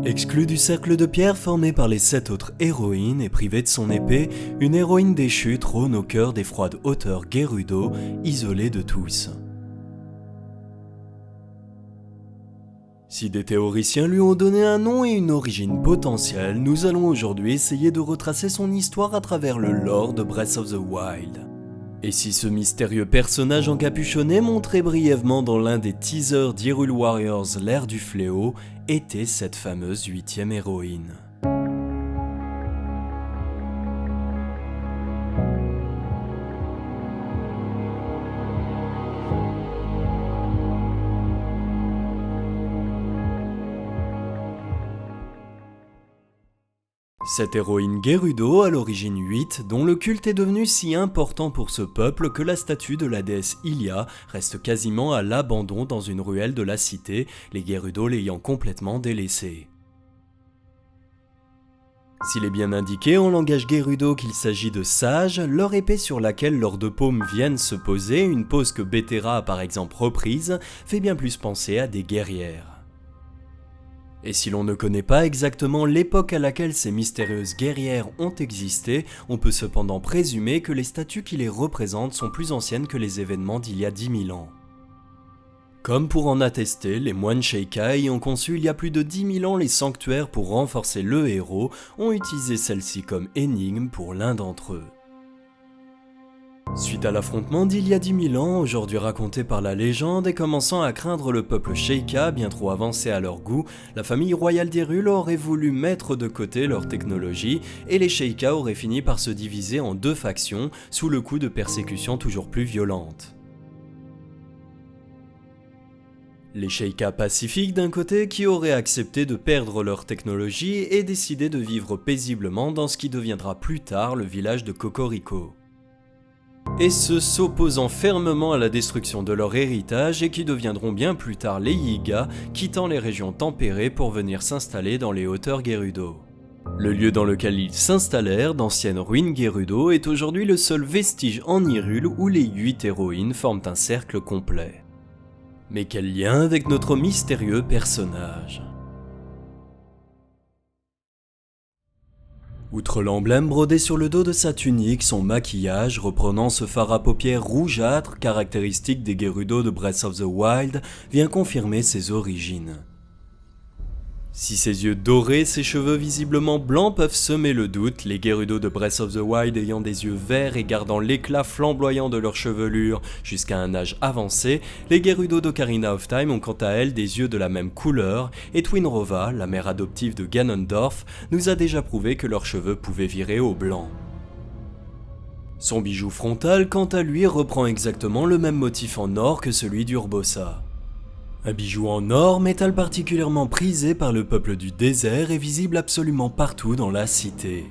Exclue du cercle de pierre formé par les 7 autres héroïnes et privée de son épée, une héroïne déchue trône au cœur des froides hauteurs Gerudo, isolée de tous. Si des théoriciens lui ont donné un nom et une origine potentielle, nous allons aujourd'hui essayer de retracer son histoire à travers le lore de Breath of the Wild. Et si ce mystérieux personnage encapuchonné montré brièvement dans l'un des teasers d'Hyrule Warriors l'ère du fléau était cette fameuse 8e héroïne. Cette héroïne Gerudo à l'origine 8, dont le culte est devenu si important pour ce peuple que la statue de la déesse Hylia reste quasiment à l'abandon dans une ruelle de la cité, les Gerudo l'ayant complètement délaissée. S'il est bien indiqué en langage Gerudo qu'il s'agit de sages, leur épée sur laquelle leurs deux paumes viennent se poser, une pose que Beterra a par exemple reprise, fait bien plus penser à des guerrières. Et si l'on ne connaît pas exactement l'époque à laquelle ces mystérieuses guerrières ont existé, on peut cependant présumer que les statues qui les représentent sont plus anciennes que les événements d'il y a 10 000 ans. Comme pour en attester, les moines Sheikah ayant conçu il y a plus de 10 000 ans les sanctuaires pour renforcer le héros, ont utilisé celle-ci comme énigme pour l'un d'entre eux. Suite à l'affrontement d'il y a 10 000 ans, aujourd'hui raconté par la légende et commençant à craindre le peuple Sheikah bien trop avancé à leur goût, la famille royale d'Hyrule aurait voulu mettre de côté leur technologie et les Sheikah auraient fini par se diviser en deux factions sous le coup de persécutions toujours plus violentes. Les Sheikah pacifiques d'un côté qui auraient accepté de perdre leur technologie et décidé de vivre paisiblement dans ce qui deviendra plus tard le village de Cocorico. Et ceux s'opposant fermement à la destruction de leur héritage et qui deviendront bien plus tard les Yiga, quittant les régions tempérées pour venir s'installer dans les hauteurs Gerudo. Le lieu dans lequel ils s'installèrent, d'anciennes ruines Gerudo, est aujourd'hui le seul vestige en Hyrule où les 8 héroïnes forment un cercle complet. Mais quel lien avec notre mystérieux personnage ? Outre l'emblème brodé sur le dos de sa tunique, son maquillage, reprenant ce fard à paupières rougeâtres caractéristique des Gerudo de Breath of the Wild, vient confirmer ses origines. Si ses yeux dorés, ses cheveux visiblement blancs peuvent semer le doute, les Gerudo de Breath of the Wild ayant des yeux verts et gardant l'éclat flamboyant de leur chevelure jusqu'à un âge avancé, les Gerudo d'Ocarina of Time ont quant à elles des yeux de la même couleur, et Twinrova, la mère adoptive de Ganondorf, nous a déjà prouvé que leurs cheveux pouvaient virer au blanc. Son bijou frontal, quant à lui, reprend exactement le même motif en or que celui d'Urbosa. Un bijou en or, métal particulièrement prisé par le peuple du désert et visible absolument partout dans la cité.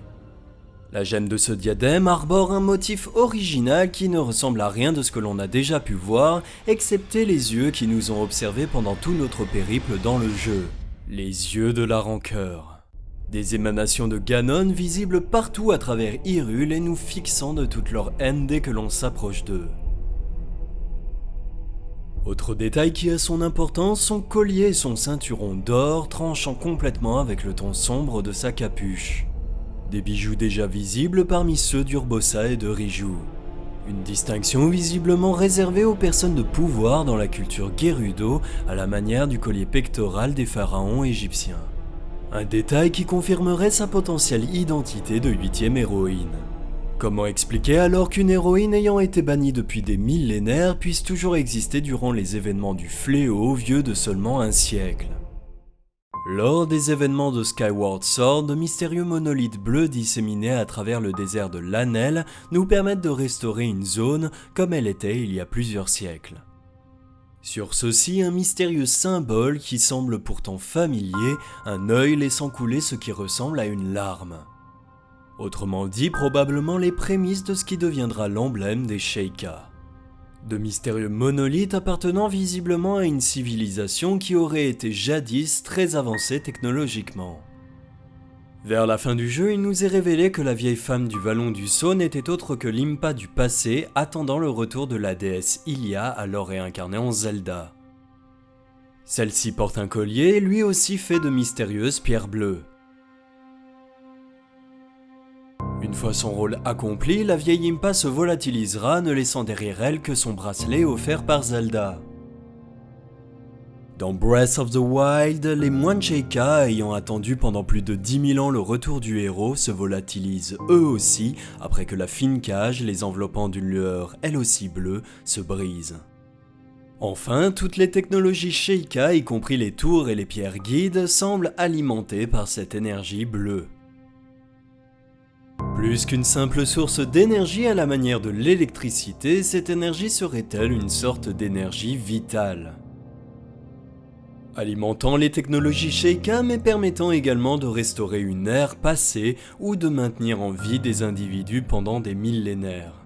La gemme de ce diadème arbore un motif original qui ne ressemble à rien de ce que l'on a déjà pu voir, excepté les yeux qui nous ont observés pendant tout notre périple dans le jeu. Les yeux de la rancœur. Des émanations de Ganon visibles partout à travers Hyrule et nous fixant de toute leur haine dès que l'on s'approche d'eux. Autre détail qui a son importance, son collier et son ceinturon d'or tranchant complètement avec le ton sombre de sa capuche. Des bijoux déjà visibles parmi ceux d'Urbosa et de Riju. Une distinction visiblement réservée aux personnes de pouvoir dans la culture Gerudo, à la manière du collier pectoral des pharaons égyptiens. Un détail qui confirmerait sa potentielle identité de 8e héroïne. Comment expliquer alors qu'une héroïne ayant été bannie depuis des millénaires puisse toujours exister durant les événements du fléau vieux de seulement un siècle ? Lors des événements de Skyward Sword, de mystérieux monolithes bleus disséminés à travers le désert de Lanel nous permettent de restaurer une zone comme elle était il y a plusieurs siècles. Sur ceci, un mystérieux symbole qui semble pourtant familier, un œil laissant couler ce qui ressemble à une larme. Autrement dit, probablement les prémices de ce qui deviendra l'emblème des Sheikah. De mystérieux monolithes appartenant visiblement à une civilisation qui aurait été jadis très avancée technologiquement. Vers la fin du jeu, il nous est révélé que la vieille femme du Vallon du Sceau n'était autre que Limpa du passé, attendant le retour de la déesse Hylia, alors réincarnée en Zelda. Celle-ci porte un collier, lui aussi fait de mystérieuses pierres bleues. Une fois son rôle accompli, la vieille Impa se volatilisera, ne laissant derrière elle que son bracelet offert par Zelda. Dans Breath of the Wild, les moines Sheikah, ayant attendu pendant plus de 10 000 ans le retour du héros, se volatilisent eux aussi, après que la fine cage, les enveloppant d'une lueur elle aussi bleue, se brise. Enfin, toutes les technologies Sheikah, y compris les tours et les pierres guides, semblent alimentées par cette énergie bleue. Plus qu'une simple source d'énergie à la manière de l'électricité, cette énergie serait-elle une sorte d'énergie vitale ? Alimentant les technologies Sheikah, mais permettant également de restaurer une ère passée ou de maintenir en vie des individus pendant des millénaires.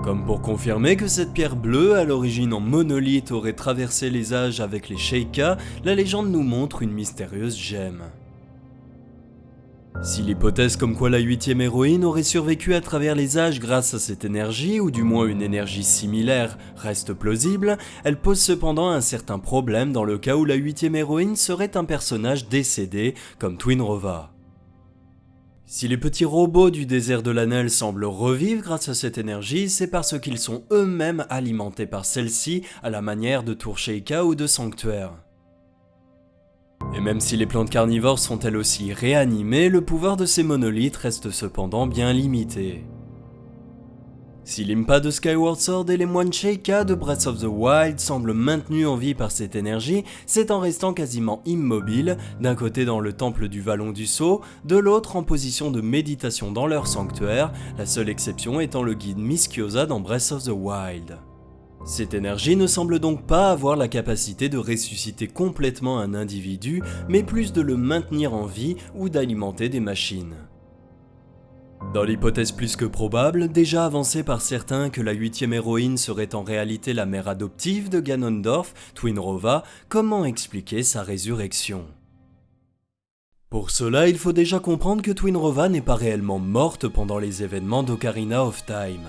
Comme pour confirmer que cette pierre bleue, à l'origine en monolithe, aurait traversé les âges avec les Sheikah, la légende nous montre une mystérieuse gemme. Si l'hypothèse comme quoi la 8e héroïne aurait survécu à travers les âges grâce à cette énergie, ou du moins une énergie similaire, reste plausible, elle pose cependant un certain problème dans le cas où la 8e héroïne serait un personnage décédé, comme Twinrova. Si les petits robots du désert de l'Anel semblent revivre grâce à cette énergie, c'est parce qu'ils sont eux-mêmes alimentés par celle-ci à la manière de tours Sheikah ou de sanctuaires. Et même si les plantes carnivores sont elles aussi réanimées, le pouvoir de ces monolithes reste cependant bien limité. Si l'Impa de Skyward Sword et les moines Sheikah de Breath of the Wild semblent maintenus en vie par cette énergie, c'est en restant quasiment immobiles, d'un côté dans le temple du Vallon du Sceau, de l'autre en position de méditation dans leur sanctuaire, la seule exception étant le guide Mistiosa dans Breath of the Wild. Cette énergie ne semble donc pas avoir la capacité de ressusciter complètement un individu, mais plus de le maintenir en vie ou d'alimenter des machines. Dans l'hypothèse plus que probable, déjà avancée par certains que la 8e héroïne serait en réalité la mère adoptive de Ganondorf, Twinrova, comment expliquer sa résurrection ? Pour cela, il faut déjà comprendre que Twinrova n'est pas réellement morte pendant les événements d'Ocarina of Time.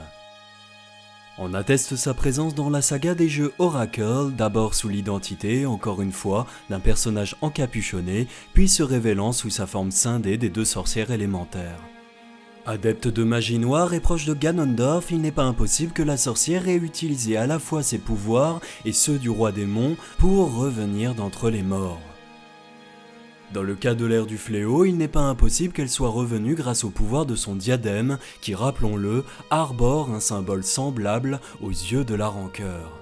On atteste sa présence dans la saga des jeux Oracle, d'abord sous l'identité, encore une fois, d'un personnage encapuchonné, puis se révélant sous sa forme scindée des deux sorcières élémentaires. Adepte de magie noire et proche de Ganondorf, il n'est pas impossible que la sorcière ait utilisé à la fois ses pouvoirs et ceux du roi démon pour revenir d'entre les morts. Dans le cas de l'ère du fléau, il n'est pas impossible qu'elle soit revenue grâce au pouvoir de son diadème, qui, rappelons-le, arbore un symbole semblable aux yeux de la rancœur.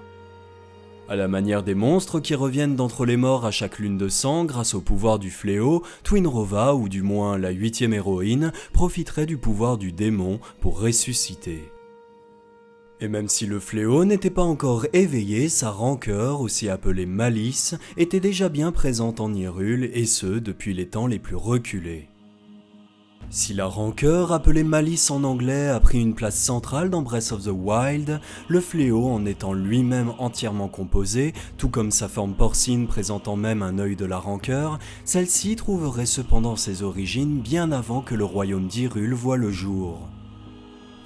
À la manière des monstres qui reviennent d'entre les morts à chaque lune de sang grâce au pouvoir du fléau, Twinrova, ou du moins la 8e héroïne, profiterait du pouvoir du démon pour ressusciter. Et même si le fléau n'était pas encore éveillé, sa rancœur, aussi appelée malice, était déjà bien présente en Hyrule, et ce, depuis les temps les plus reculés. Si la rancœur, appelée malice en anglais, a pris une place centrale dans Breath of the Wild, le fléau en étant lui-même entièrement composé, tout comme sa forme porcine présentant même un œil de la rancœur, celle-ci trouverait cependant ses origines bien avant que le royaume d'Hyrule voie le jour.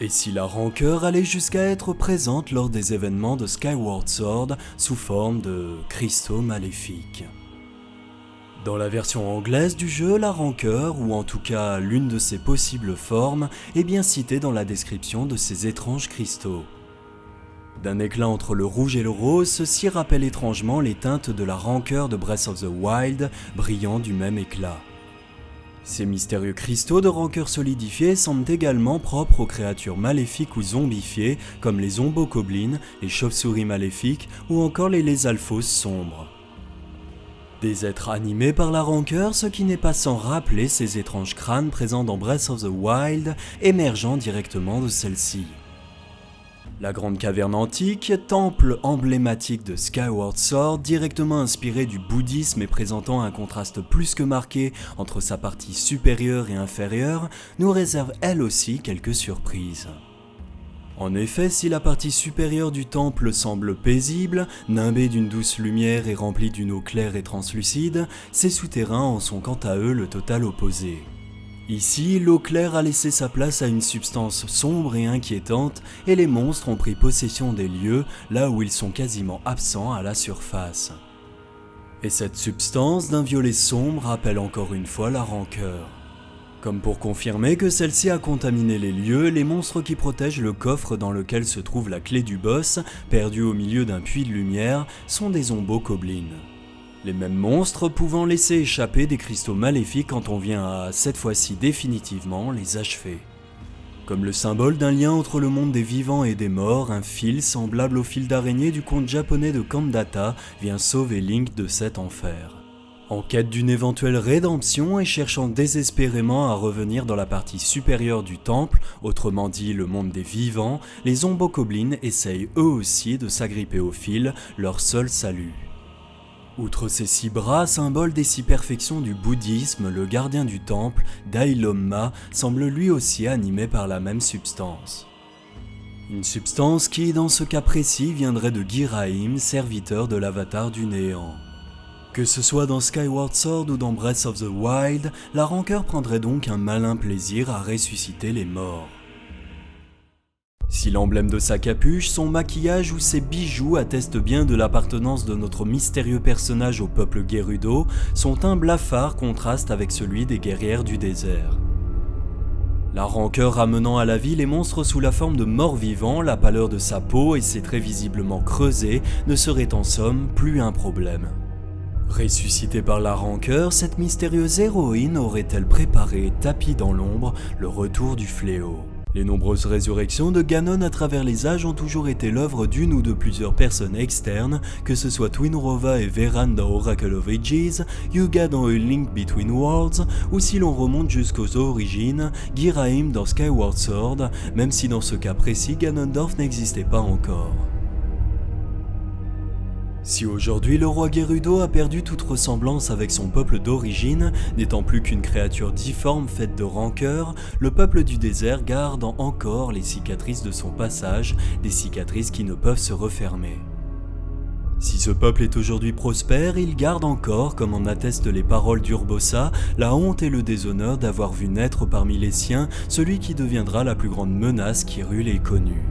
Et si la rancœur allait jusqu'à être présente lors des événements de Skyward Sword sous forme de cristaux maléfiques. Dans la version anglaise du jeu, la rancœur, ou en tout cas l'une de ses possibles formes, est bien citée dans la description de ces étranges cristaux. D'un éclat entre le rouge et le rose, ceci rappelle étrangement les teintes de la rancœur de Breath of the Wild, brillant du même éclat. Ces mystérieux cristaux de rancœur solidifiés semblent également propres aux créatures maléfiques ou zombifiées, comme les zombocoblins, les chauves-souris maléfiques ou encore les lézalphos sombres. Des êtres animés par la rancœur, ce qui n'est pas sans rappeler ces étranges crânes présents dans Breath of the Wild, émergeant directement de celle-ci. La grande caverne antique, temple emblématique de Skyward Sword, directement inspiré du bouddhisme et présentant un contraste plus que marqué entre sa partie supérieure et inférieure, nous réserve elle aussi quelques surprises. En effet, si la partie supérieure du temple semble paisible, nimbée d'une douce lumière et remplie d'une eau claire et translucide, ses souterrains en sont quant à eux le total opposé. Ici, l'eau claire a laissé sa place à une substance sombre et inquiétante, et les monstres ont pris possession des lieux là où ils sont quasiment absents à la surface. Et cette substance d'un violet sombre rappelle encore une fois la rancœur. Comme pour confirmer que celle-ci a contaminé les lieux, les monstres qui protègent le coffre dans lequel se trouve la clé du boss, perdu au milieu d'un puits de lumière, sont des zombocoblins. Les mêmes monstres pouvant laisser échapper des cristaux maléfiques quand on vient à, cette fois-ci définitivement, les achever. Comme le symbole d'un lien entre le monde des vivants et des morts, un fil semblable au fil d'araignée du conte japonais de Kandata vient sauver Link de cet enfer. En quête d'une éventuelle rédemption et cherchant désespérément à revenir dans la partie supérieure du temple, autrement dit le monde des vivants, les zombocoblins essayent eux aussi de s'agripper au fil, leur seul salut. Outre ses 6 bras, symbole des 6 perfections du bouddhisme, le gardien du temple, Dai Loma, semble lui aussi animé par la même substance. Une substance qui, dans ce cas précis, viendrait de Ghirahim, serviteur de l'avatar du néant. Que ce soit dans Skyward Sword ou dans Breath of the Wild, la rancœur prendrait donc un malin plaisir à ressusciter les morts. Si l'emblème de sa capuche, son maquillage ou ses bijoux attestent bien de l'appartenance de notre mystérieux personnage au peuple Gerudo, son teint blafard contraste avec celui des guerrières du désert. La rancœur ramenant à la vie les monstres sous la forme de morts vivants, la pâleur de sa peau et ses traits visiblement creusés ne seraient en somme plus un problème. Ressuscitée par la rancœur, cette mystérieuse héroïne aurait-elle préparé, tapie dans l'ombre, le retour du fléau ? Les nombreuses résurrections de Ganon à travers les âges ont toujours été l'œuvre d'une ou de plusieurs personnes externes, que ce soit Twinrova et Veran dans Oracle of Ages, Yuga dans A Link Between Worlds, ou si l'on remonte jusqu'aux origines, Ghirahim dans Skyward Sword, même si dans ce cas précis Ganondorf n'existait pas encore. Si aujourd'hui le roi Gerudo a perdu toute ressemblance avec son peuple d'origine, n'étant plus qu'une créature difforme faite de rancœur, le peuple du désert garde encore les cicatrices de son passage, des cicatrices qui ne peuvent se refermer. Si ce peuple est aujourd'hui prospère, il garde encore, comme en attestent les paroles d'Urbosa, la honte et le déshonneur d'avoir vu naître parmi les siens celui qui deviendra la plus grande menace qu'Hyrule ait connue.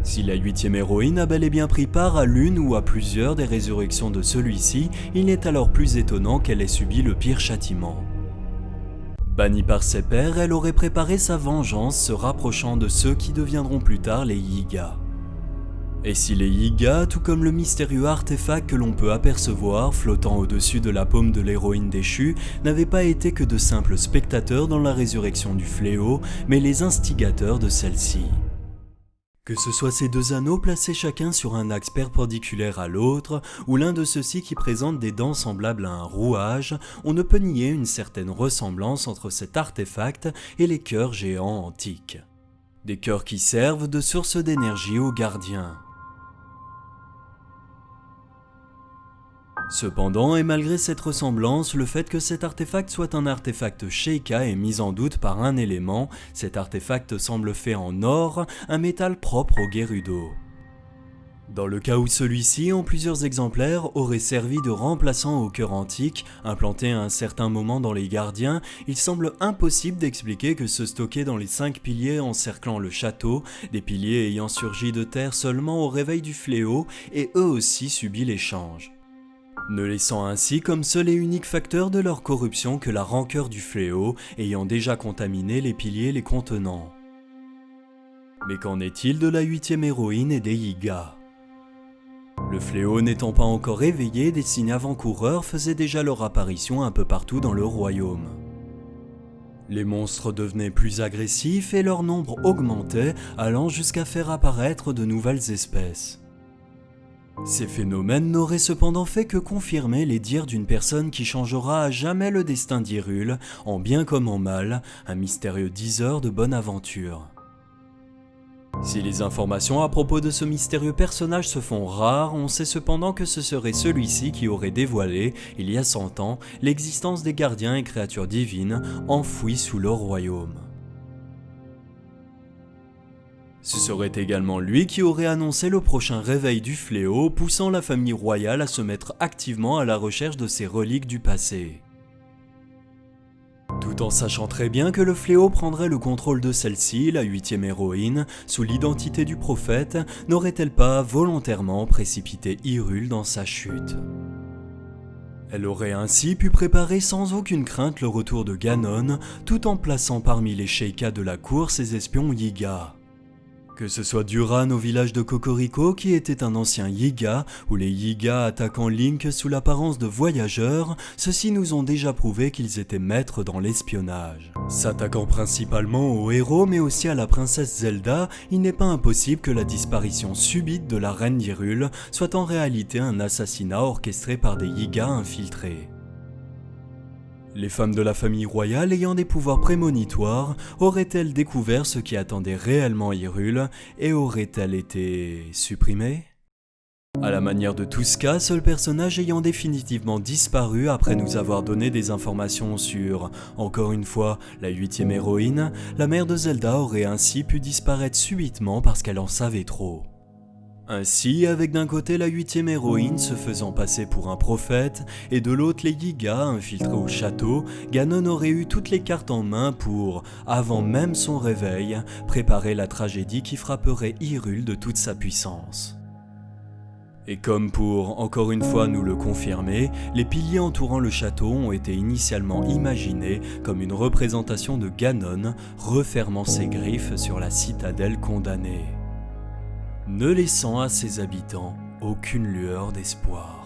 Si la 8e héroïne a bel et bien pris part à l'une ou à plusieurs des résurrections de celui-ci, il n'est alors plus étonnant qu'elle ait subi le pire châtiment. Bannie par ses pairs, elle aurait préparé sa vengeance, se rapprochant de ceux qui deviendront plus tard les Yiga. Et si les Yiga, tout comme le mystérieux artefact que l'on peut apercevoir flottant au-dessus de la paume de l'héroïne déchue, n'avaient pas été que de simples spectateurs dans la résurrection du fléau, mais les instigateurs de celle-ci. Que ce soit ces 2 anneaux placés chacun sur un axe perpendiculaire à l'autre, ou l'un de ceux-ci qui présente des dents semblables à un rouage, on ne peut nier une certaine ressemblance entre cet artefact et les cœurs géants antiques. Des cœurs qui servent de source d'énergie aux gardiens. Cependant, et malgré cette ressemblance, le fait que cet artefact soit un artefact Sheikah est mis en doute par un élément, cet artefact semble fait en or, un métal propre au Gerudo. Dans le cas où celui-ci, en plusieurs exemplaires, aurait servi de remplaçant au cœur antique, implanté à un certain moment dans les gardiens, il semble impossible d'expliquer que se stocker dans les 5 piliers encerclant le château, des piliers ayant surgi de terre seulement au réveil du fléau, et eux aussi subi l'échange. Ne laissant ainsi comme seul et unique facteur de leur corruption que la rancœur du fléau, ayant déjà contaminé les piliers les contenant. Mais qu'en est-il de la 8e héroïne et des Yiga ? Le fléau n'étant pas encore éveillé, des signes avant-coureurs faisaient déjà leur apparition un peu partout dans le royaume. Les monstres devenaient plus agressifs et leur nombre augmentait, allant jusqu'à faire apparaître de nouvelles espèces. Ces phénomènes n'auraient cependant fait que confirmer les dires d'une personne qui changera à jamais le destin d'Hyrule, en bien comme en mal, un mystérieux diseur de bonne aventure. Si les informations à propos de ce mystérieux personnage se font rares, on sait cependant que ce serait celui-ci qui aurait dévoilé, il y a 100 ans, l'existence des gardiens et créatures divines enfouies sous leur royaume. Ce serait également lui qui aurait annoncé le prochain réveil du fléau, poussant la famille royale à se mettre activement à la recherche de ces reliques du passé. Tout Tout en sachant très bien que le fléau prendrait le contrôle de celle-ci, la 8e héroïne, sous l'identité du prophète, n'aurait-elle pas volontairement précipité Hyrule dans sa chute ? Elle aurait ainsi pu préparer sans aucune crainte le retour de Ganon, tout en plaçant parmi les sheikas de la cour ses espions Yiga. Que ce soit Duran au village de Cocorico qui était un ancien Yiga, ou les Yiga attaquant Link sous l'apparence de voyageurs, ceux-ci nous ont déjà prouvé qu'ils étaient maîtres dans l'espionnage. S'attaquant principalement aux héros mais aussi à la princesse Zelda, il n'est pas impossible que la disparition subite de la reine d'Hyrule soit en réalité un assassinat orchestré par des Yiga infiltrés. Les femmes de la famille royale ayant des pouvoirs prémonitoires auraient-elles découvert ce qui attendait réellement Hyrule et auraient-elles été supprimées ? À la manière de Tuska, seul personnage ayant définitivement disparu après nous avoir donné des informations sur, encore une fois, la 8e héroïne, la mère de Zelda aurait ainsi pu disparaître subitement parce qu'elle en savait trop. Ainsi, avec d'un côté la 8e héroïne se faisant passer pour un prophète, et de l'autre les Yiga infiltrés au château, Ganon aurait eu toutes les cartes en main pour, avant même son réveil, préparer la tragédie qui frapperait Hyrule de toute sa puissance. Et comme pour, encore une fois, nous le confirmer, les piliers entourant le château ont été initialement imaginés comme une représentation de Ganon refermant ses griffes sur la citadelle condamnée, ne laissant à ses habitants aucune lueur d'espoir.